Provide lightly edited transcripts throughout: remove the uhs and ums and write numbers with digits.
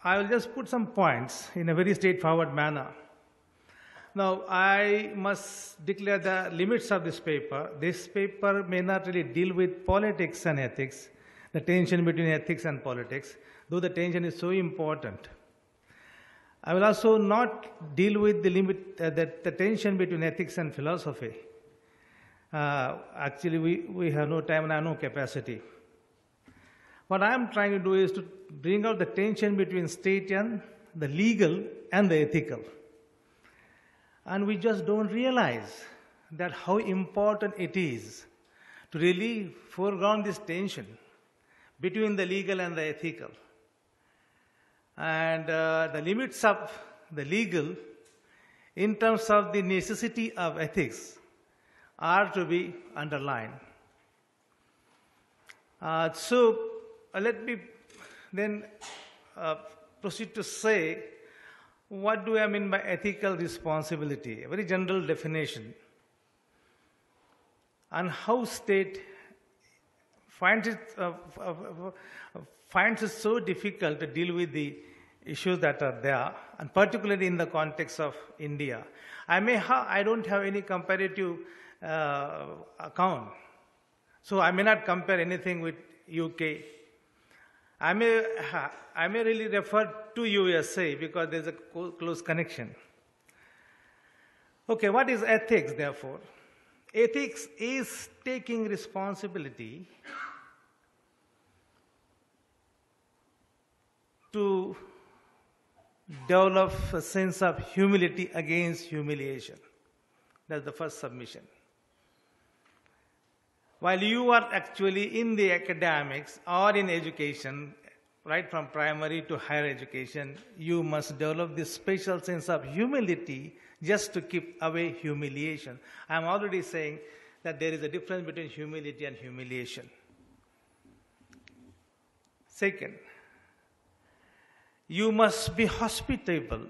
I will just put some points in a very straightforward manner. Now, I must declare the limits of this paper. This paper may not really deal with politics and ethics, the tension between ethics and politics, though the tension is so important. I will also not deal with the tension between ethics and philosophy. Actually, we have no time and no capacity. What I am trying to do is to bring out the tension between state and the legal and the ethical. And we just don't realize that how important it is to really foreground this tension between the legal and the ethical. And the limits of the legal in terms of the necessity of ethics are to be underlined. Let me then proceed to say, what do I mean by ethical responsibility? A very general definition. And how state finds it so difficult to deal with the issues that are there, and particularly in the context of India. I don't have any comparative account, so I may not compare anything with UK. I may really refer to USA because there's a close connection. Okay, what is ethics, therefore? Ethics is taking responsibility to develop a sense of humility against humiliation. That's the first submission. While you are actually in the academics or in education, right from primary to higher education, you must develop this special sense of humility just to keep away humiliation. I'm already saying that there is a difference between humility and humiliation. Second, you must be hospitable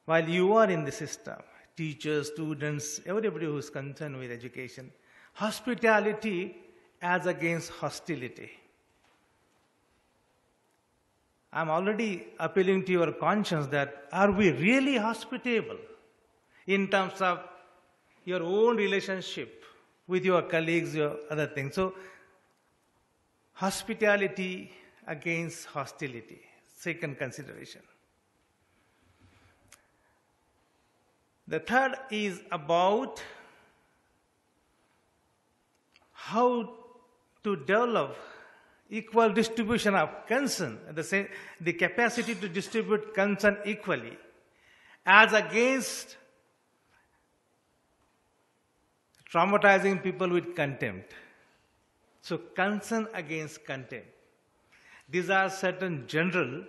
while you are in the system. Teachers, students, everybody who is concerned with education. Hospitality as against hostility. I'm already appealing to your conscience that are we really hospitable in terms of your own relationship with your colleagues, your other things. So, hospitality against hostility, second consideration. The third is about how to develop equal distribution of concern, the capacity to distribute concern equally, as against traumatizing people with contempt. So, concern against contempt. These are certain general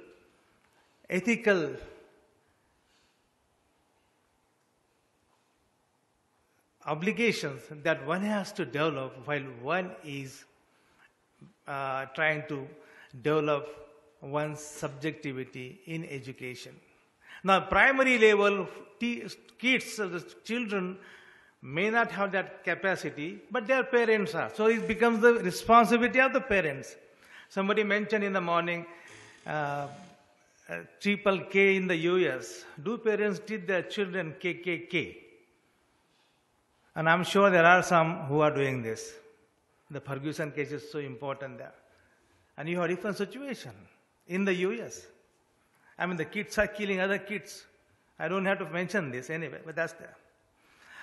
ethical obligations that one has to develop while one is trying to develop one's subjectivity in education. Now, primary level kids, the children may not have that capacity, but their parents are. So it becomes the responsibility of the parents. Somebody mentioned in the morning triple K in the US. Do parents teach their children KKK? And I'm sure there are some who are doing this. The Ferguson case is so important there. And you have a different situation in the US. I mean, the kids are killing other kids. I don't have to mention this anyway, but that's there.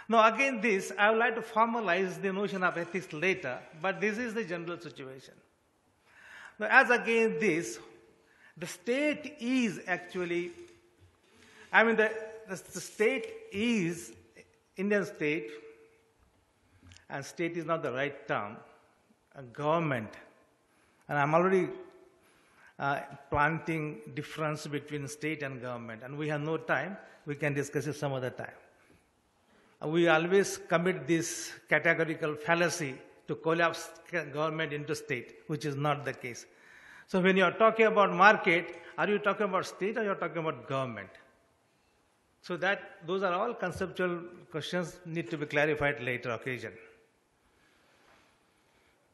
Now, again, I would like to formalize the notion of ethics later, but this is the general situation. Now, as against this, the state is actually, the state is, Indian state, and state is not the right term, a government. And I'm already planting difference between state and government, and we have no time, we can discuss it some other time. We always commit this categorical fallacy to collapse government into state, which is not the case. So when you are talking about market, are you talking about state or you are talking about government? So those are all conceptual questions need to be clarified later occasion.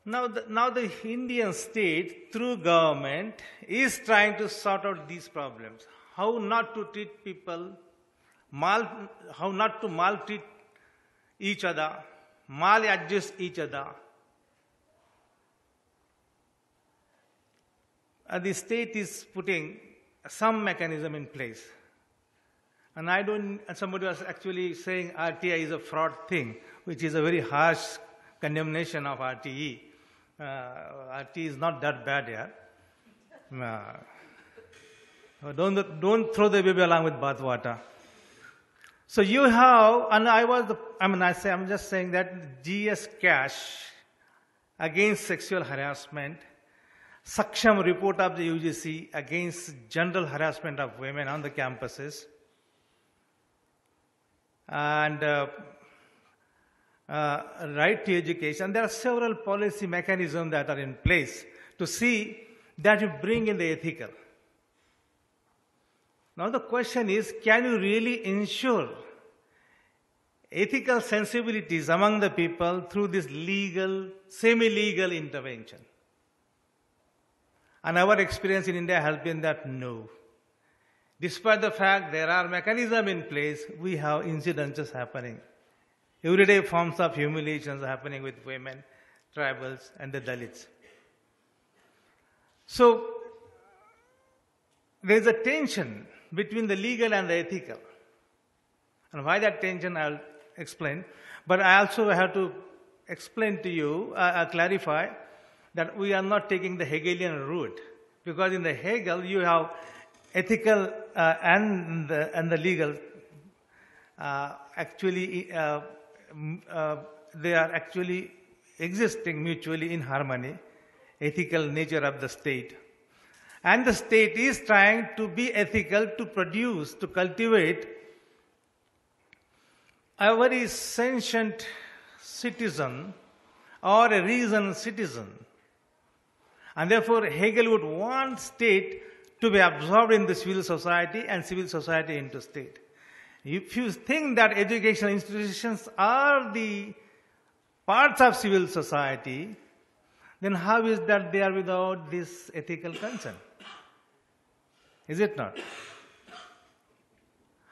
Now the Indian state, through government, is trying to sort out these problems. How not to treat people, how not to maltreat each other, maladjust each other. The state is putting some mechanism in place. And somebody was actually saying RTI is a fraud thing, which is a very harsh condemnation of RTE. RTE is not that bad here. Don't throw the baby along with bathwater. So you have, and I'm just saying that GS Cash against sexual harassment, Saksham report of the UGC against general harassment of women on the campuses, and right to education. There are several policy mechanisms that are in place to see that you bring in the ethical. Now the question is, can you really ensure ethical sensibilities among the people through this legal, semi-legal intervention? And our experience in India has been that no. Despite the fact there are mechanisms in place, we have incidences happening. Everyday forms of humiliations happening with women, tribals, and the Dalits. So, there is a tension between the legal and the ethical. And why that tension, I'll explain. But I also have to explain to you, clarify, that we are not taking the Hegelian route. Because in the Hegel, you have ethical and the legal they are actually existing mutually in harmony, ethical nature of the state. And the state is trying to be ethical, to produce, to cultivate a very sentient citizen or a reasoned citizen. And therefore, Hegel would want state to be absorbed in the civil society and civil society into state. If you think that educational institutions are the parts of civil society, then how is that they are without this ethical concern? Is it not?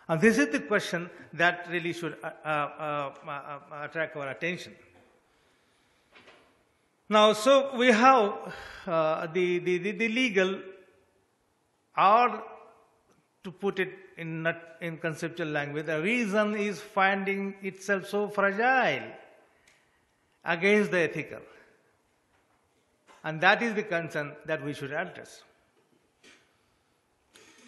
And this is the question that really should attract our attention. Now, so we have the legal, or to put it in conceptual language, the reason is finding itself so fragile against the ethical. And that is the concern that we should address.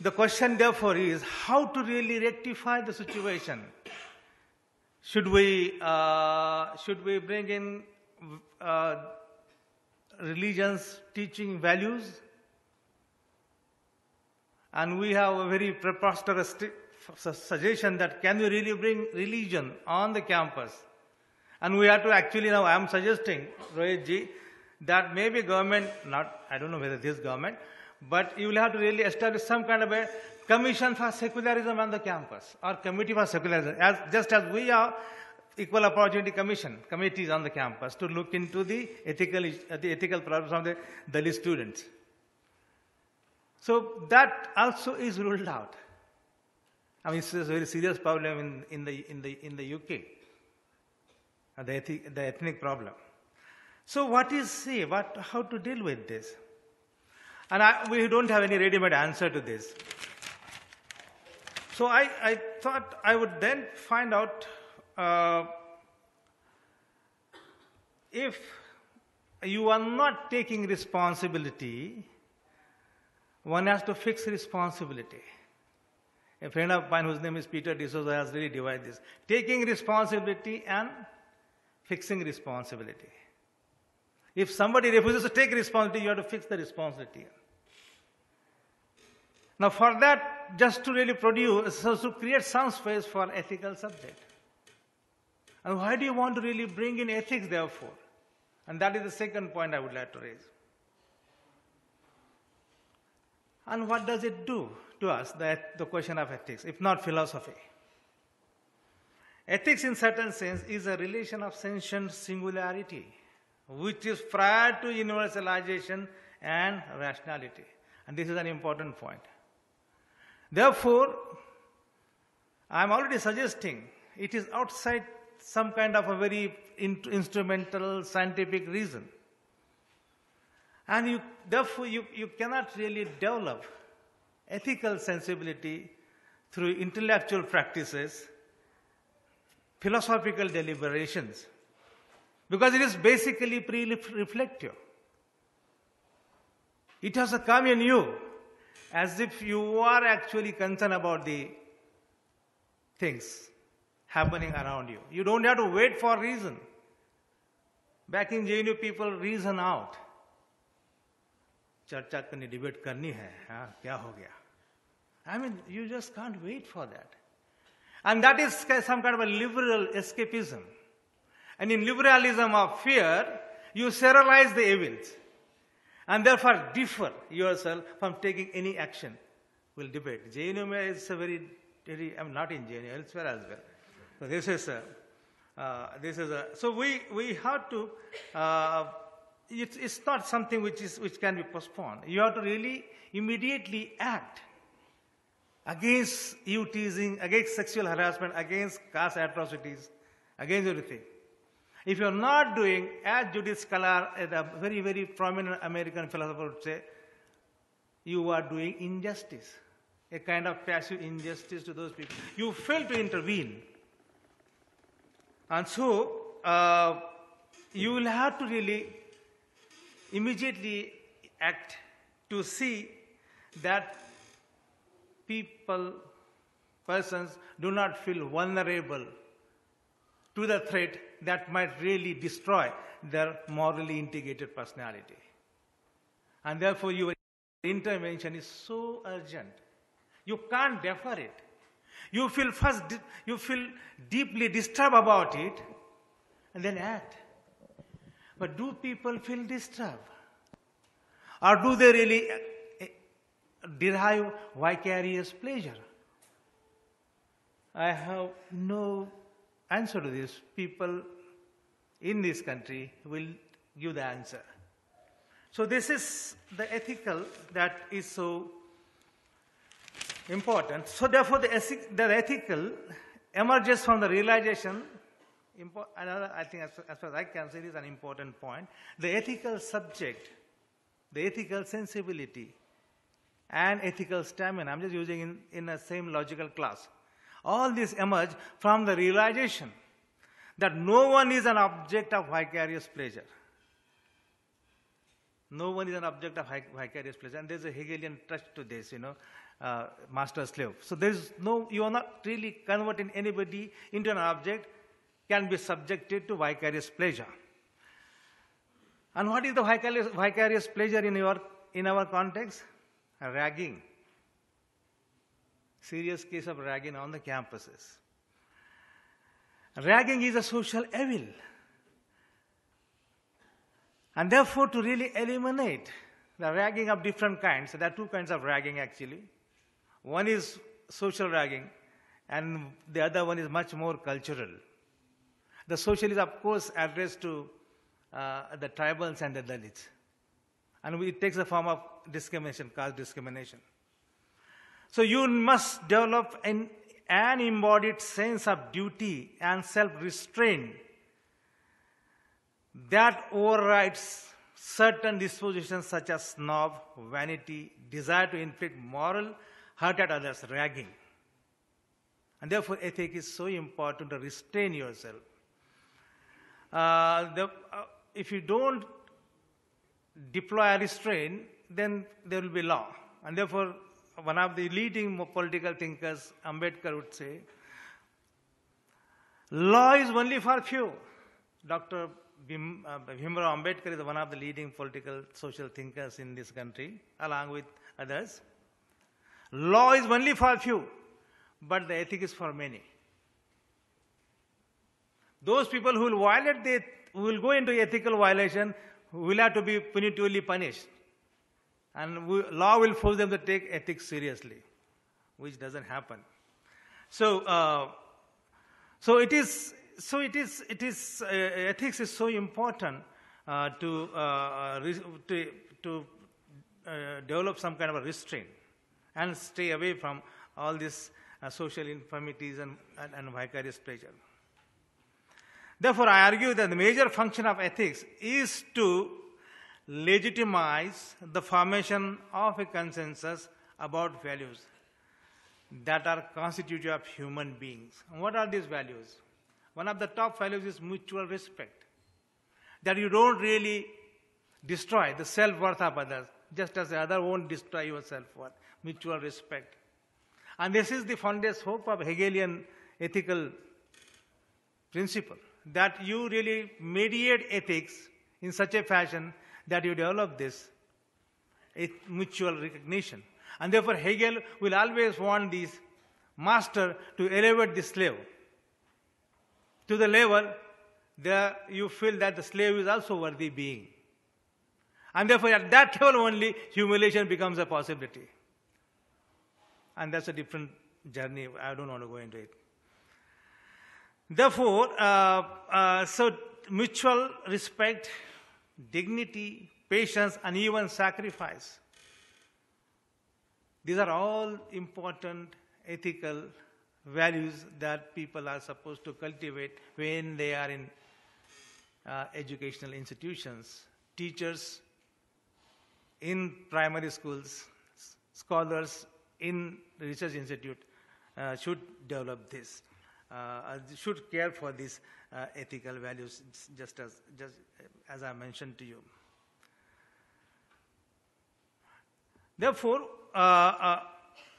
The question, therefore, is how to really rectify the situation. Should we bring in religion's teaching values? And we have a very preposterous suggestion that can we really bring religion on the campus? And we have to actually, now I am suggesting, Rohit ji, that maybe government, I don't know whether this government, but you will have to really establish some kind of a commission for secularism on the campus, or committee for secularism, just as we have equal opportunity committees on the campus to look into the ethical problems of the Dalit students. So that also is ruled out. I mean, it's a very serious problem in the UK, the ethnic problem. So how to deal with this? And we don't have any ready-made answer to this. So I thought I would then find out if you are not taking responsibility, one has to fix responsibility. A friend of mine whose name is Peter D'Souza has really divided this. Taking responsibility and fixing responsibility. If somebody refuses to take responsibility, you have to fix the responsibility. Now for that, just to really to create some space for ethical subject. And why do you want to really bring in ethics, therefore? And that is the second point I would like to raise. And what does it do to us, the question of ethics, if not philosophy? Ethics, in certain sense, is a relation of sentient singularity. which is prior to universalization and rationality. And this is an important point. Therefore, I am already suggesting it is outside some kind of a very instrumental scientific reason. And therefore, you cannot really develop ethical sensibility through intellectual practices, philosophical deliberations, because it is basically pre-reflective. It has to come in you as if you are actually concerned about the things happening around you. You don't have to wait for reason. Back in JNU, people reason out. चर्चा करनी, debate करनी है, हाँ, क्या हो गया? I mean, you just can't wait for that. And that is some kind of a liberal escapism. And in liberalism of fear, you serialize the evils and therefore differ yourself from taking any action. We'll debate. JNU is a very, I'm not in JNU, elsewhere as well. So so we have to, it's not something which can be postponed. You have to really immediately act against you teasing, against sexual harassment, against caste atrocities, against everything. If you're not doing, as Judith Scalar, a very, very prominent American philosopher would say, you are doing injustice, a kind of passive injustice to those people. You fail to intervene. And so, you will have to really immediately act to see that persons do not feel vulnerable to the threat that might really destroy their morally integrated personality. And therefore, your intervention is so urgent. You can't defer it. You feel deeply disturbed about it, and then act. But do people feel disturbed? Or do they really derive vicarious pleasure? I have no answer to this. People in this country will give the answer. So this is the ethical that is so important. So therefore, the ethical emerges from the realization. Another, I think, as far as I can say, is an important point. The ethical subject, the ethical sensibility, and ethical stamina. I'm just using in the same logical class. All these emerge from the realization that no one is an object of vicarious pleasure. No one is an object of vicarious pleasure. And there's a Hegelian touch to this, master-slave. So you are not really converting anybody into an object, can be subjected to vicarious pleasure. And what is the vicarious pleasure in our context? Ragging. Serious case of ragging on the campuses. Ragging is a social evil. And therefore, to really eliminate the ragging of different kinds, so there are two kinds of ragging actually. One is social ragging, and the other one is much more cultural. The social is, of course, addressed to the tribals and the Dalits. And it takes the form of discrimination, caste discrimination. So you must develop an embodied sense of duty and self-restraint that overrides certain dispositions such as snob, vanity, desire to inflict moral hurt at others, ragging. And therefore, ethics is so important to restrain yourself. If you don't deploy a restraint, then there will be law. And therefore, one of the leading political thinkers, Ambedkar, would say, law is only for few. Dr. Bhimrao Ambedkar is one of the leading political social thinkers in this country, along with others. Law is only for few, but the ethic is for many. Those people who will violate who will go into ethical violation will have to be punitively punished. And law will force them to take ethics seriously, which doesn't happen. So, ethics is so important develop some kind of a restraint and stay away from all these social infirmities and vicarious pleasure. Therefore, I argue that the major function of ethics is to legitimize the formation of a consensus about values that are constitutive of human beings. And what are these values? One of the top values is mutual respect, that you don't really destroy the self-worth of others, just as the other won't destroy your self-worth. Mutual respect. And this is the foundation hope of Hegelian ethical principle, that you really mediate ethics in such a fashion that you develop this mutual recognition. And therefore, Hegel will always want this master to elevate the slave to the level there you feel that the slave is also worthy being. And therefore, at that level only, humiliation becomes a possibility. And that's a different journey. I don't want to go into it. Therefore, so mutual respect, dignity, patience, and even sacrifice. These are all important ethical values that people are supposed to cultivate when they are in educational institutions. Teachers in primary schools, scholars in research institute should develop this, should care for these ethical values, just as I mentioned to you. Therefore,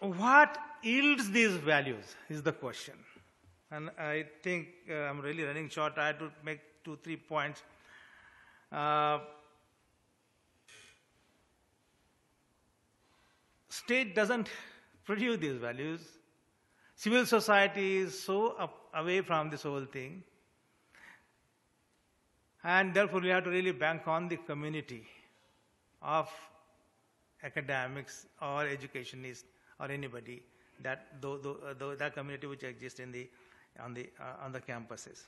what yields these values is the question. And I think I'm really running short. I have to make 2-3 points. State doesn't produce these values. Civil society is so away from this whole thing. And therefore, we have to really bank on the community of academics or educationists or anybody, that that community which exists in on the campuses.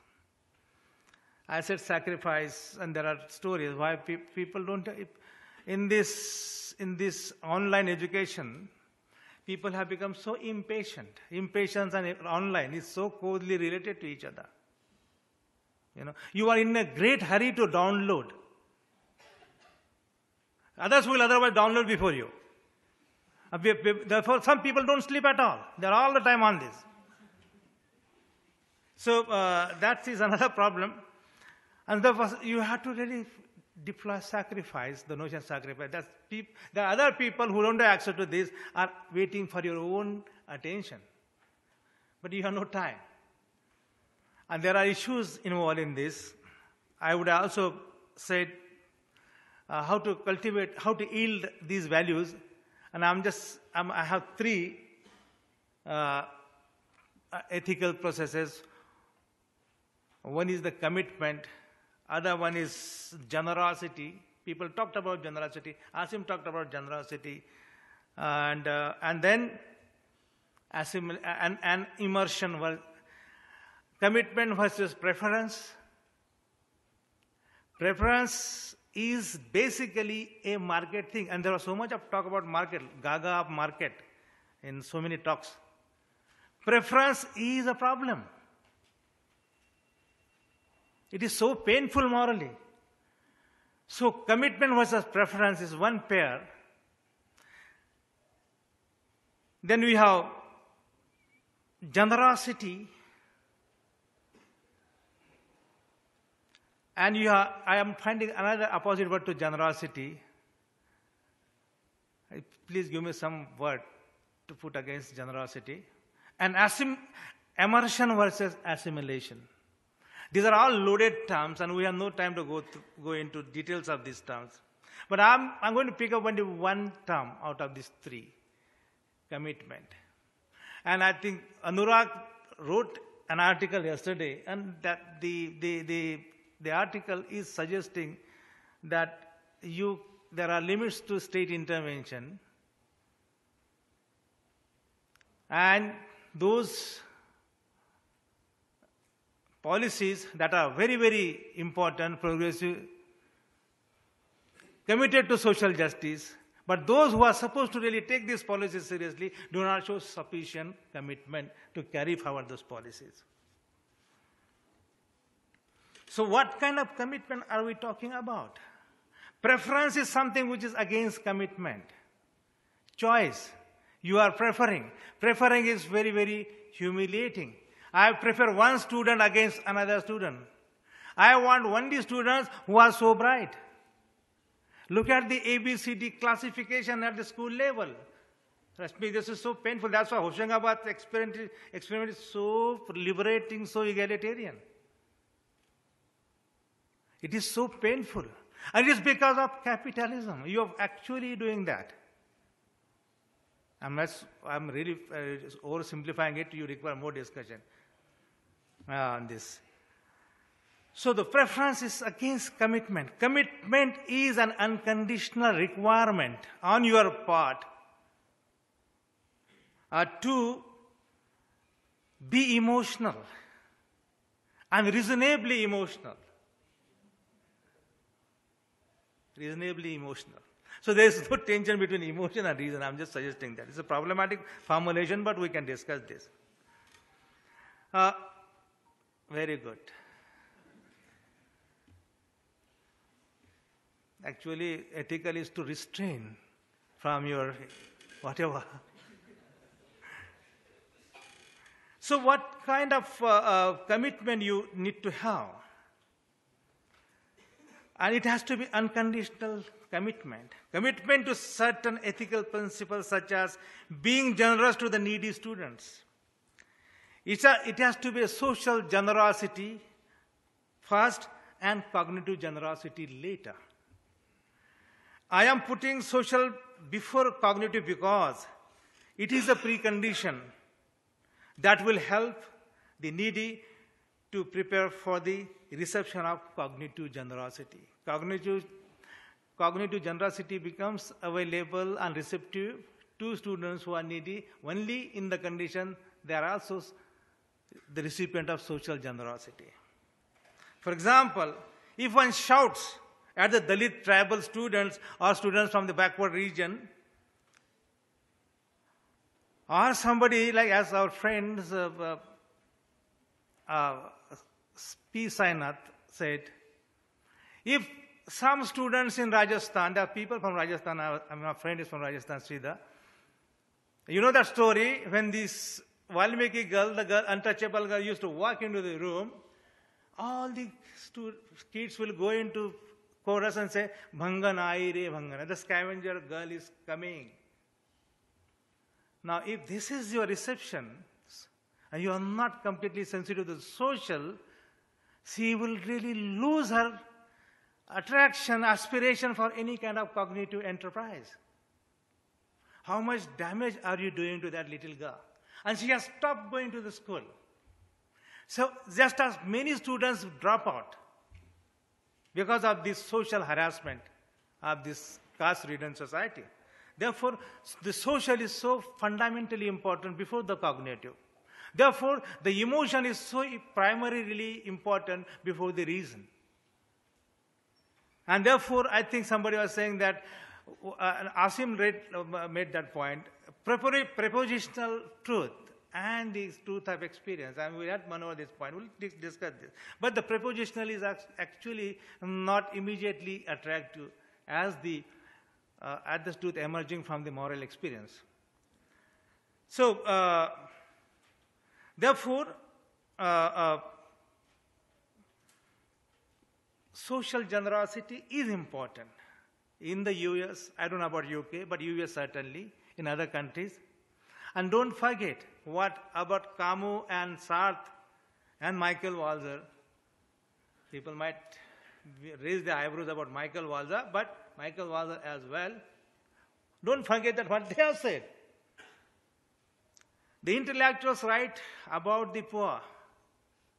I said sacrifice, and there are stories why people don't. In this online education, people have become so impatient. Impatience and online is so closely related to each other. You know, you are in a great hurry to download. Others will otherwise download before you. Therefore, some people don't sleep at all. They're all the time on this. So that is another problem. And therefore, you have to really deploy sacrifice, the notion of sacrifice. The other people who don't have access to this are waiting for your own attention. But you have no time. And there are issues involved in this. I would also say how to cultivate, how to yield these values. And I have 3 ethical processes. One is the commitment. Other one is generosity. People talked about generosity. Asim talked about generosity. And then and immersion. Commitment versus preference. Preference is basically a market thing. And there was so much of talk about market, gaga of market in so many talks. Preference is a problem. It is so painful morally. So commitment versus preference is one pair. Then we have generosity. And I am finding another opposite word to generosity. Please give me some word to put against generosity. And immersion versus assimilation. These are all loaded terms, and we have no time to go into details of these terms. But I'm going to pick up only one term out of these 3, commitment. And I think Anurag wrote an article yesterday, and that the article is suggesting that there are limits to state intervention, and those policies that are very, very important, progressive, committed to social justice, but those who are supposed to really take these policies seriously do not show sufficient commitment to carry forward those policies. So what kind of commitment are we talking about? Preference is something which is against commitment. Choice. You are preferring. Preferring is very, very humiliating. I prefer one student against another student. I want only students who are so bright. Look at the ABCD classification at the school level. Trust me, this is so painful. That's why Hoshangabad experiment is so liberating, so egalitarian. It is so painful. And it is because of capitalism. You are actually doing that. I'm really oversimplifying it. You require more discussion on this. So the preference is against commitment. Commitment is an unconditional requirement on your part to be emotional and reasonably emotional. Reasonably emotional. So there is no tension between emotion and reason. I'm just suggesting that. It's a problematic formulation, but we can discuss this. Very good. Actually, ethical is to restrain from your whatever. So what kind of commitment you need to have? And it has to be unconditional commitment. Commitment to certain ethical principles such as being generous to the needy students. It has to be a social generosity first and cognitive generosity later. I am putting social before cognitive because it is a precondition that will help the needy to prepare for the reception of cognitive generosity. Cognitive generosity becomes available and receptive to students who are needy only in the condition they are also the recipient of social generosity. For example, if one shouts at the Dalit tribal students or students from the backward region, or somebody like as our friends P. Sainath said, if some students in Rajasthan, there are people from Rajasthan, my friend is from Rajasthan, Sridhar. You know that story when this Valmiki girl, the girl, untouchable girl, used to walk into the room, all the kids will go into chorus and say, Bhangan aayi re Bhangan. The scavenger girl is coming. Now, if this is your reception, and you are not completely sensitive to the social, she will really lose her attraction, aspiration for any kind of cognitive enterprise. How much damage are you doing to that little girl? And she has stopped going to the school. So just as many students drop out because of this social harassment of this caste-ridden society. Therefore, the social is so fundamentally important before the cognitive. Therefore, the emotion is so primarily important before the reason. And therefore, I think somebody was saying that, Asim made that point, prepositional truth and the truth of experience. And we had Manohar this point, we'll discuss this. But the prepositional is actually not immediately attractive as the truth emerging from the moral experience. So, therefore, social generosity is important. In the US, I don't know about UK, but US certainly, in other countries. And don't forget what about Camus and Sartre and Michael Walzer. People might raise their eyebrows about Michael Walzer, but Michael Walzer as well. Don't forget that what they have said. The intellectuals write about the poor,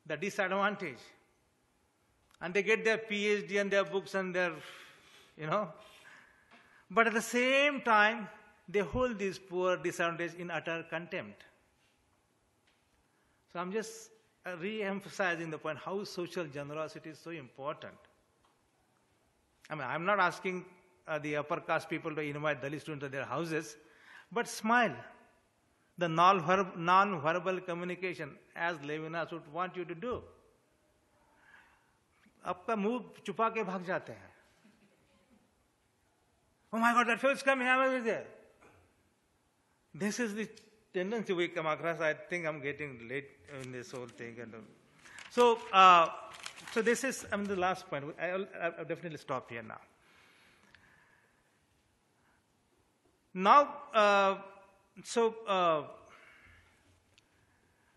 the disadvantaged. And they get their PhD and their books and their, But at the same time, they hold these poor, disadvantaged in utter contempt. So I'm just re-emphasizing the point how social generosity is so important. I mean, I'm not asking the upper caste people to invite Dalit students to their houses, but smile. The non-verbal communication, as Levinas would want you to do. आपका मुंह छुपा के भाग जाते हैं. Oh my God, that fellow is coming, I'm over there. This is the tendency we come across. I think I'm getting late in this whole thing. So this is the last point. I'll definitely stop here now. Now,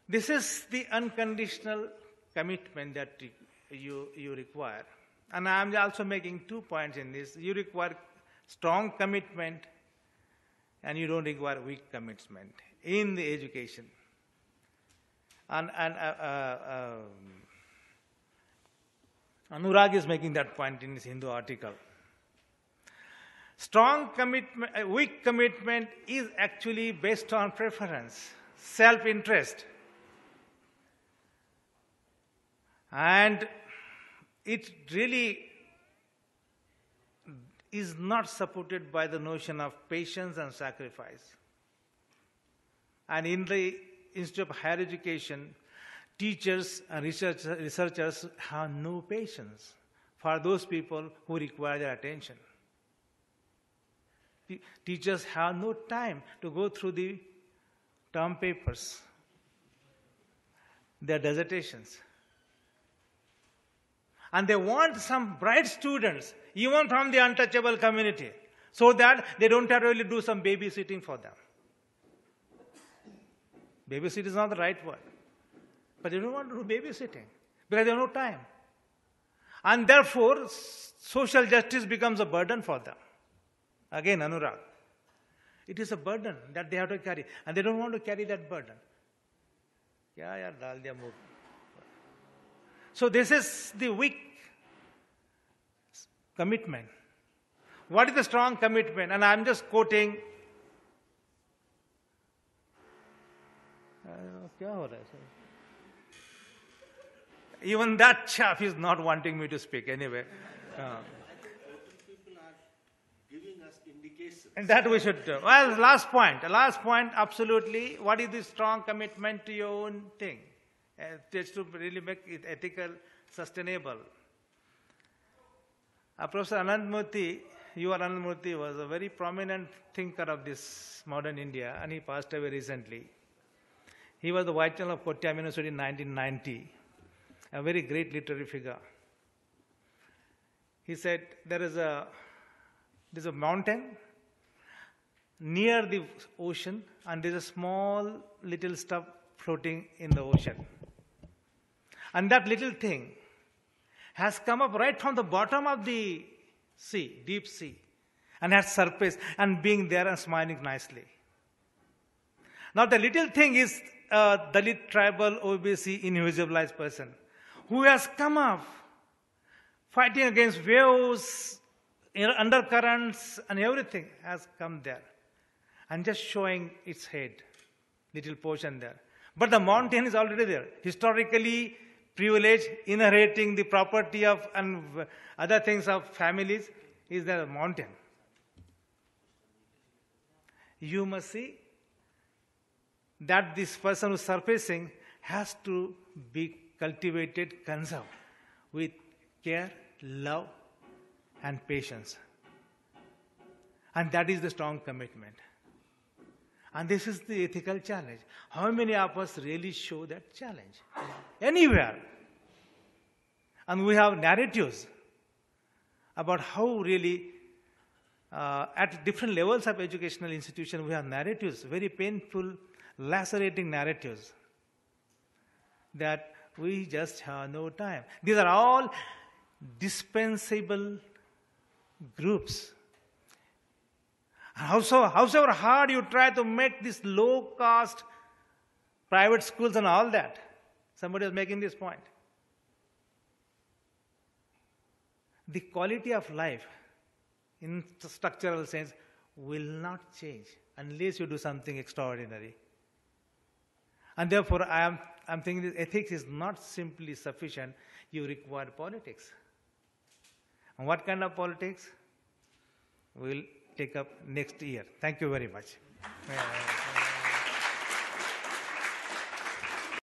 this is the unconditional commitment that you require. And I'm also making 2 points in this. You require strong commitment and you don't require weak commitment in the education. And Anurag is making that point in his Hindu article. Strong commitment, weak commitment is actually based on preference, self-interest. And it really is not supported by the notion of patience and sacrifice. And in the Institute of Higher Education, teachers and researchers have no patience for those people who require their attention. Teachers have no time to go through the term papers, their dissertations. And they want some bright students, even from the untouchable community, so that they don't have to really do some babysitting for them. Babysit is not the right word. But they don't want to do babysitting because they have no time. And therefore, social justice becomes a burden for them. Again, Anurag. It is a burden that they have to carry. And they don't want to carry that burden. So this is the weak commitment. What is the strong commitment? And I'm just quoting. Even that chap is not wanting me to speak anyway. And that we should do. Well, last point, absolutely. What is the strong commitment to your own thing? Just to really make it ethical, sustainable. Professor Anandamurthy, U.R. Anandamurthy was a very prominent thinker of this modern India, and he passed away recently. He was the Vice Chancellor of Kottayam University in 1990, a very great literary figure. He said, there's a mountain near the ocean, and there's a small little stuff floating in the ocean. And that little thing has come up right from the bottom of the sea, deep sea, and has surfaced and being there and smiling nicely. Now the little thing is a Dalit tribal OBC invisibilized person who has come up fighting against waves, undercurrents, and everything has come there and just showing its head, little portion there. But the mountain is already there, historically privileged, inheriting the property of and other things of families is the mountain. You must see that this person who's surfacing has to be cultivated, conserved with care, love, and patience. And that is the strong commitment. And this is the ethical challenge. How many of us really show that challenge? Anywhere. And we have narratives about how really, at different levels of educational institution, we have narratives, very painful, lacerating narratives that we just have no time. These are all dispensable groups. However hard you try to make these low-cost private schools and all that, somebody is making this point. The quality of life, in structural sense, will not change unless you do something extraordinary. And therefore, I'm thinking that ethics is not simply sufficient. You require politics. And what kind of politics? we'll take up next year. Thank you very much.